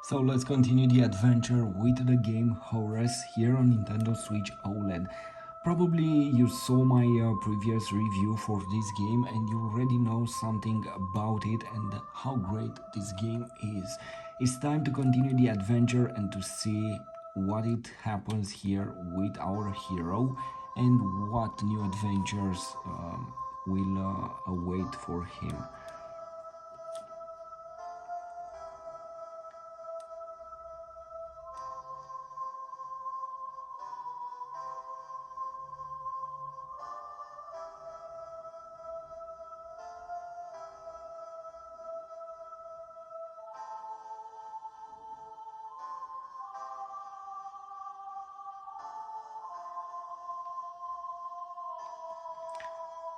So let's continue the adventure with the game Horace here on Nintendo Switch OLED. Probably you saw my previous review for this game and you already know something about it and how great this game is. It's time to continue the adventure and to see what it happens here with our hero and what new adventures will await for him.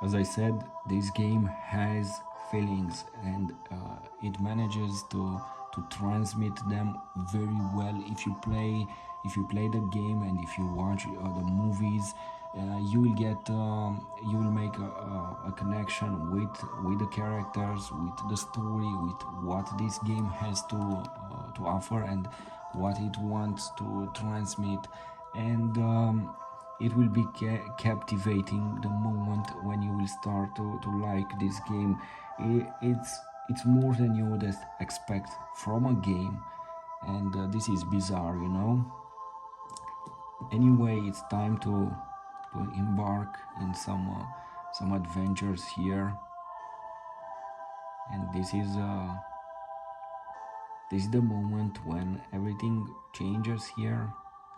As I said, this game has feelings and it manages to transmit them very well. If you play the game and if you watch the movies, you will get you will make a connection with the characters, with the story, with what this game has to offer and what it wants to transmit. And it will be captivating the moment when you will start to like this game. It's more than you would expect from a game, and this is bizarre, you know. Anyway, it's time to embark in some adventures here, and this is the moment when everything changes here,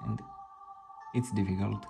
and it's difficult.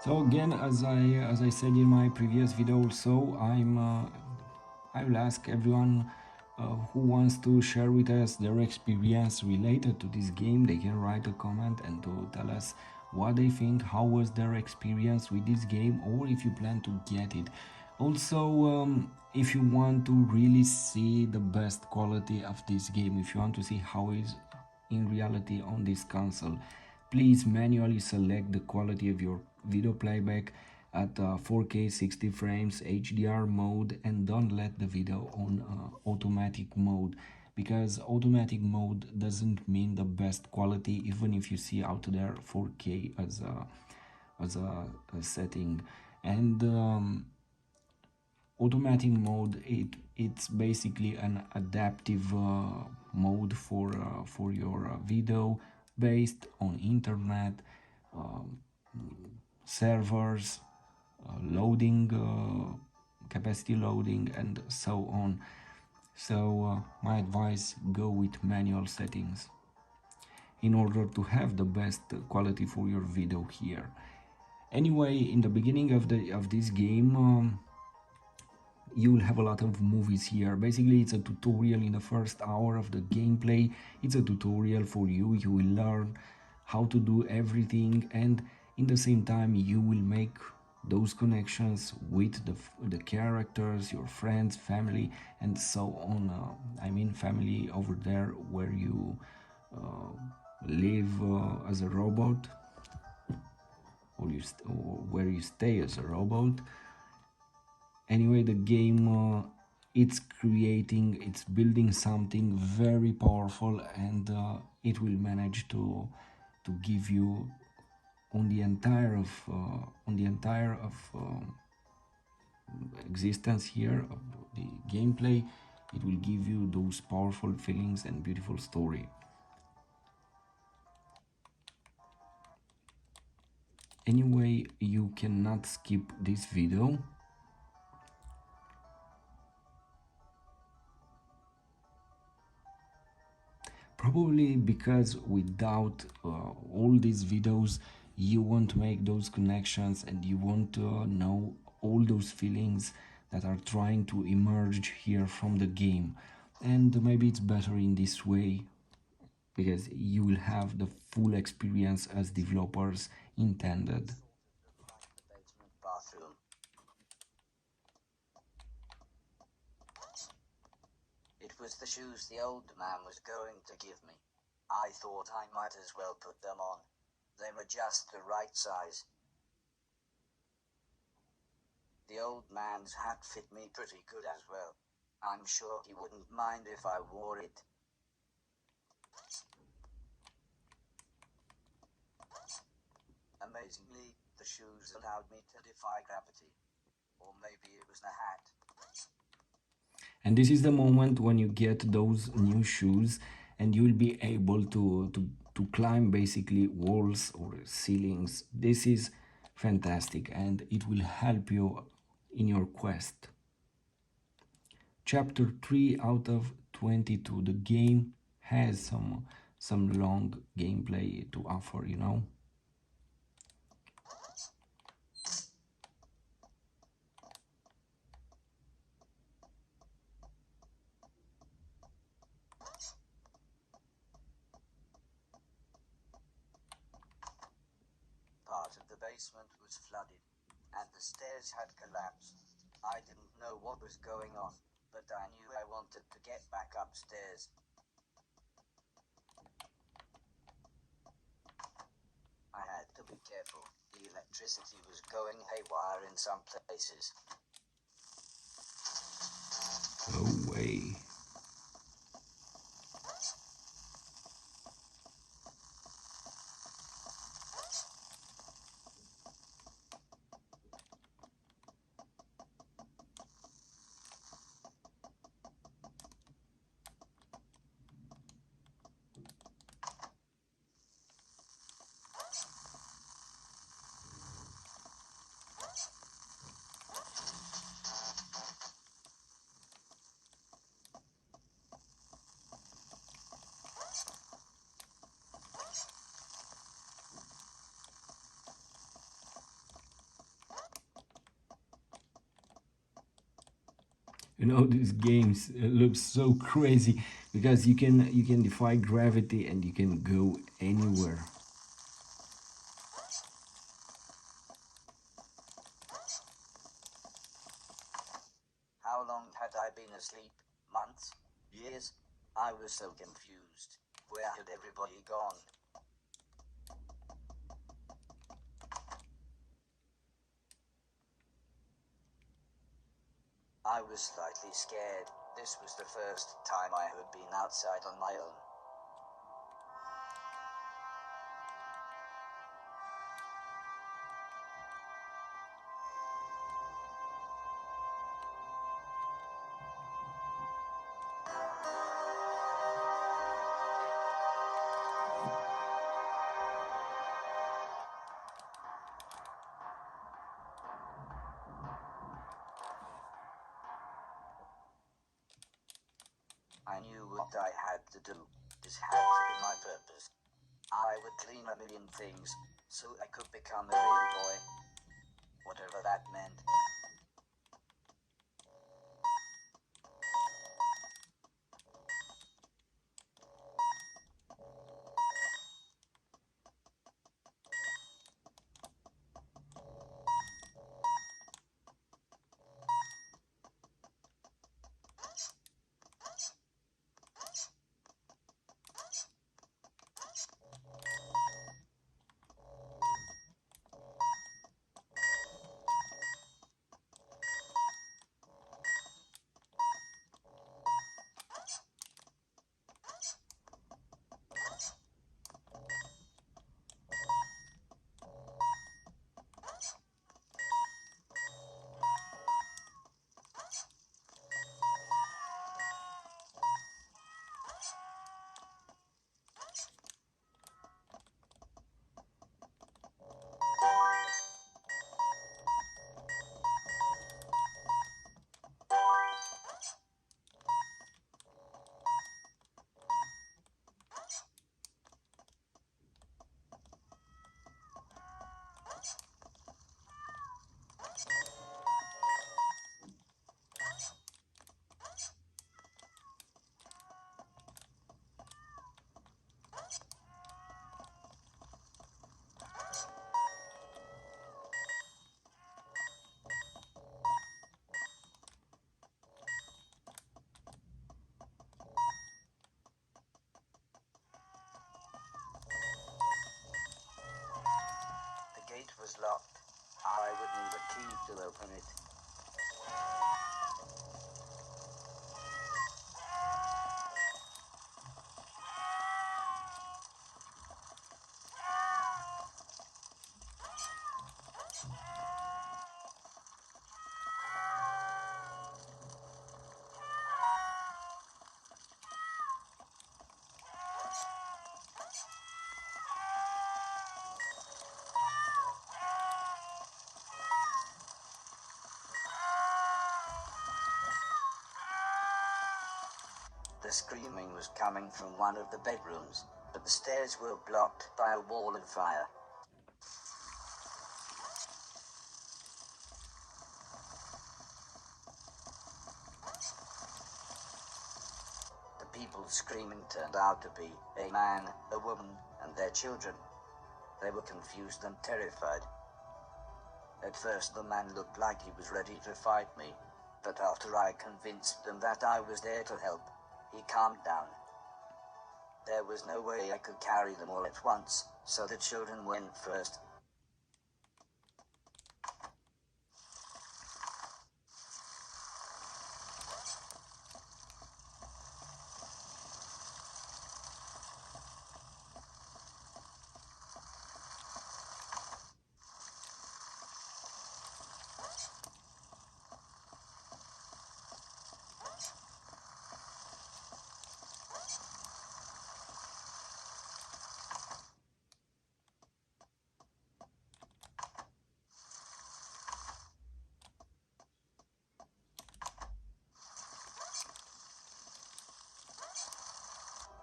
So again, as I said in my previous video, also I will ask everyone who wants to share with us their experience related to this game. They can write a comment and to tell us what they think, how was their experience with this game, or if you plan to get it. Also, if you want to really see the best quality of this game, if you want to see how it is in reality on this console, please manually select the quality of your video playback at 4K 60 frames HDR mode and don't let the video on automatic mode, because automatic mode doesn't mean the best quality even if you see out there 4K as a setting. And automatic mode, it's basically an adaptive mode for your video based on internet, um, servers, loading, capacity loading, and so on. So my advice, go with manual settings in order to have the best quality for your video here. Anyway, in the beginning of this game, you will have a lot of movies here. Basically, it's a tutorial. In the first hour of the gameplay, it's a tutorial for you. You will learn how to do everything, and in the same time you will make those connections with the characters, your friends, family, and so on. I mean family over there where you live as a robot, or where you stay as a robot. Anyway, the game, it's building something very powerful, and it will manage to give you on the entire of existence here of the gameplay. It will give you those powerful feelings and beautiful story. Anyway, you cannot skip this video. Probably because without all these videos, you won't make those connections and you won't know all those feelings that are trying to emerge here from the game. And maybe it's better in this way because you will have the full experience as developers intended. Bathroom. It was the shoes the old man was going to give me. I thought I might as well put them on. They were just the right size. The old man's hat fit me pretty good as well. I'm sure he wouldn't mind if I wore it. Amazingly, the shoes allowed me to defy gravity. Or maybe it was the hat. And this is the moment when you get those new shoes and you will be able to climb basically walls or ceilings. This is fantastic and it will help you in your quest. Chapter 3 out of 22. The game has some long gameplay to offer, you know. Part of the basement was flooded, and the stairs had collapsed. I didn't know what was going on, but I knew I wanted to get back upstairs. I had to be careful. The electricity was going haywire in some places. No way. You know, these games look so crazy because you can defy gravity and you can go anywhere. How long had I been asleep? Months? Years? I was so confused. Where had everybody gone? I was slightly scared. This was the first time I had been outside on my own. I knew what I had to do. This had to be my purpose. I would clean a million things, so I could become a real boy. Whatever that meant. key to open it. The screaming was coming from one of the bedrooms, but the stairs were blocked by a wall of fire. The people screaming turned out to be a man, a woman, and their children. They were confused and terrified. At first the man looked like he was ready to fight me, but after I convinced them that I was there to help, he calmed down. There was no way I could carry them all at once, so the children went first.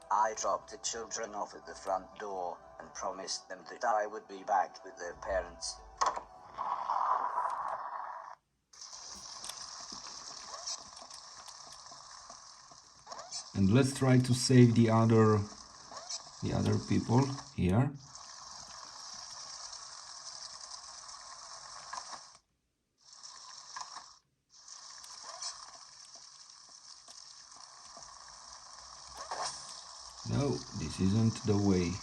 I dropped the children off at the front door and promised them that I would be back with their parents. And let's try to save the other people here. No, this isn't the way.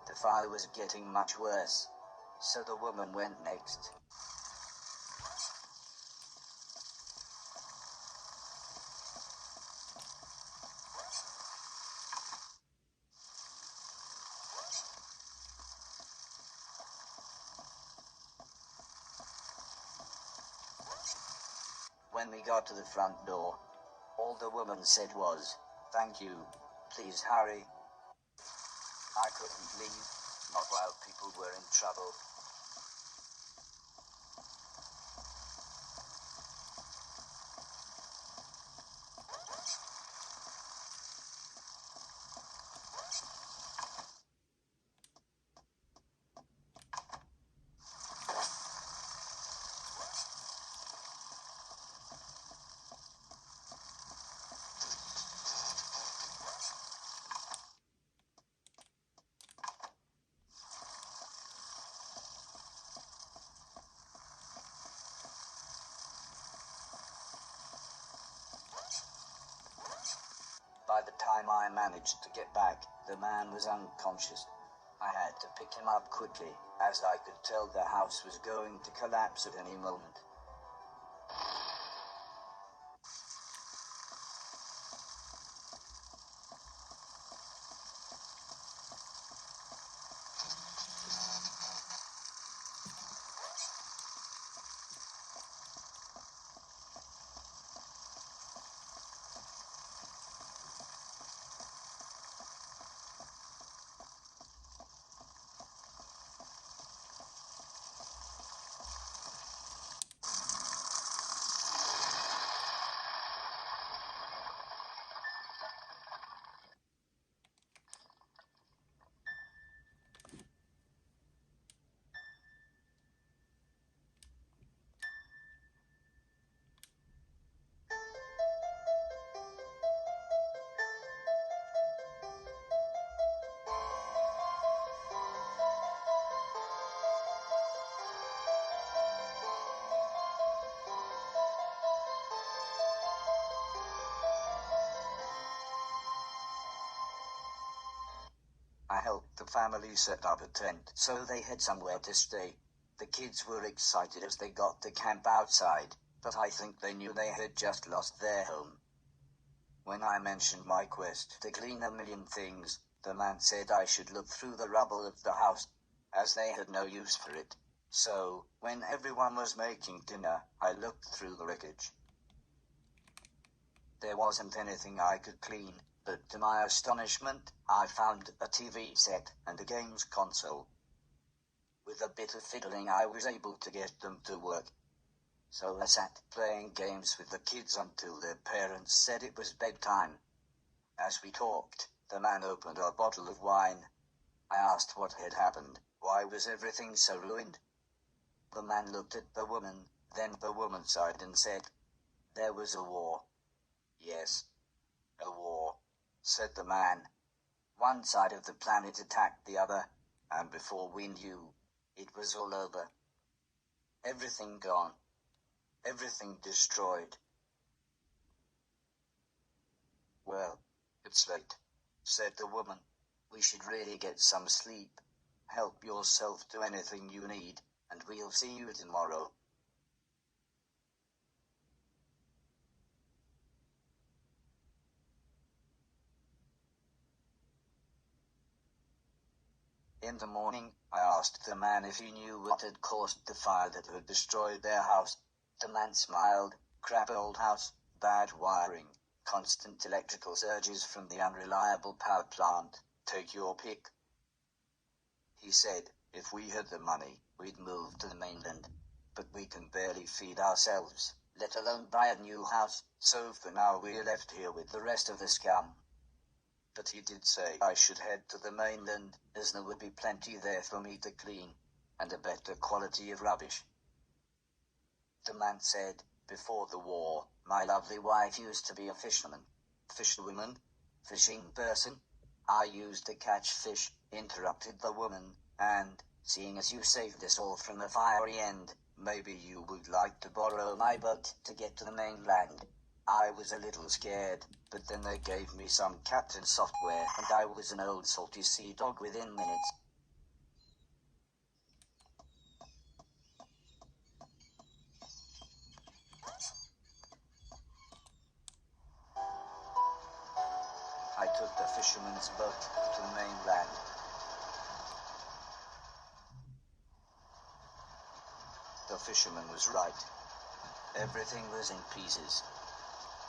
The fire was getting much worse, so the woman went next. When we got to the front door, all the woman said was, "Thank you, please hurry." I couldn't leave, not while people were in trouble. By the time I managed to get back, the man was unconscious. I had to pick him up quickly, as I could tell the house was going to collapse at any moment. helped the family set up a tent so they had somewhere to stay. The kids were excited as they got to camp outside, but I think they knew they had just lost their home. When I mentioned my quest to clean a million things, the man said I should look through the rubble of the house, as they had no use for it. So, when everyone was making dinner, I looked through the wreckage. There wasn't anything I could clean, but to my astonishment, I found a TV set and a games console. With a bit of fiddling, I was able to get them to work. So I sat playing games with the kids until their parents said it was bedtime. As we talked, the man opened a bottle of wine. I asked what had happened. Why was everything so ruined? The man looked at the woman, then the woman sighed and said, "There was a war." "Yes, a war," said the man. One side of the planet attacked the other, and before we knew, it was all over. Everything gone. Everything destroyed. "Well, it's late," said the woman. "We should really get some sleep. Help yourself to anything you need, and we'll see you tomorrow." In the morning, I asked the man if he knew what had caused the fire that had destroyed their house. The man smiled. "Crap old house, bad wiring, constant electrical surges from the unreliable power plant. Take your pick." He said, if we had the money, we'd move to the mainland. But we can barely feed ourselves, let alone buy a new house, so for now we're left here with the rest of the scum. But he did say I should head to the mainland, as there would be plenty there for me to clean, and a better quality of rubbish. The man said, "Before the war, my lovely wife used to be a fisherman." "Fisherwoman? Fishing person?" "I used to catch fish," interrupted the woman, "and, seeing as you saved us all from the fiery end, maybe you would like to borrow my boat to get to the mainland." I was a little scared, but then they gave me some captain software and I was an old salty sea dog within minutes. I took the fisherman's boat to the mainland. The fisherman was right. Everything was in pieces.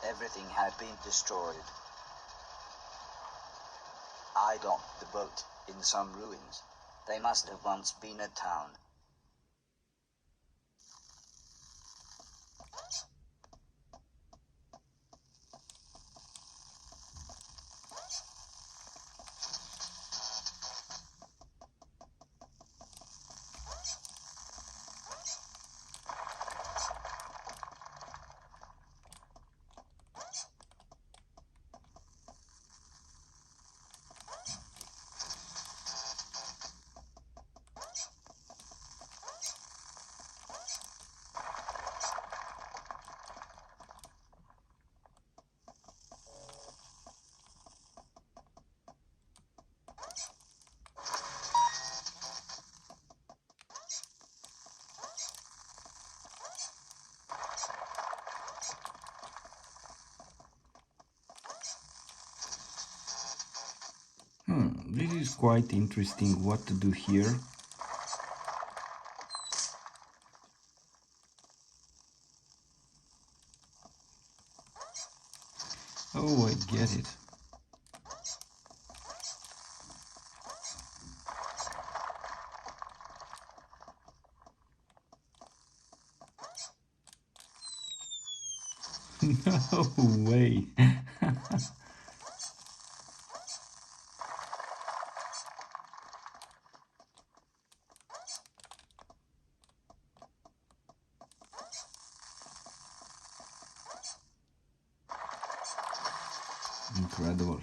Everything had been destroyed. I docked the boat in some ruins. They must have once been a town. This is quite interesting what to do here. Oh, I get it. No way. Incredible.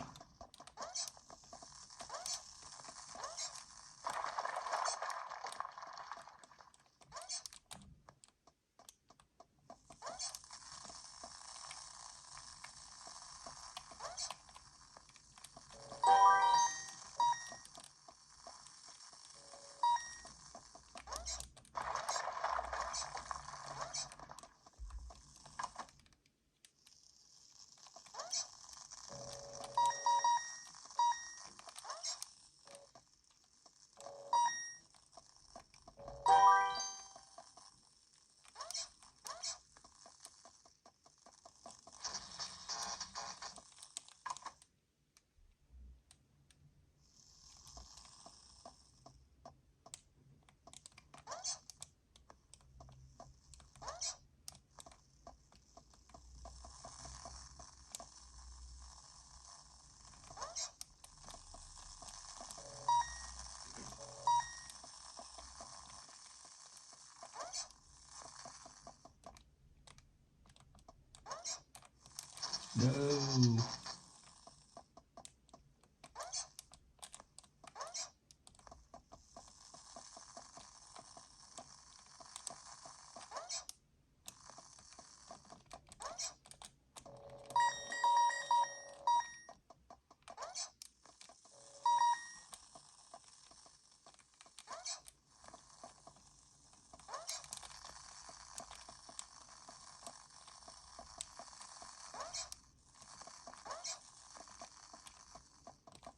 No.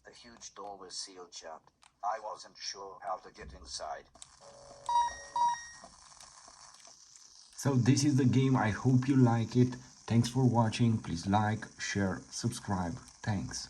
The huge door was sealed shut. I wasn't sure how to get inside. So this is the game. I hope you like it. Thanks for watching. Please like, share, subscribe. Thanks.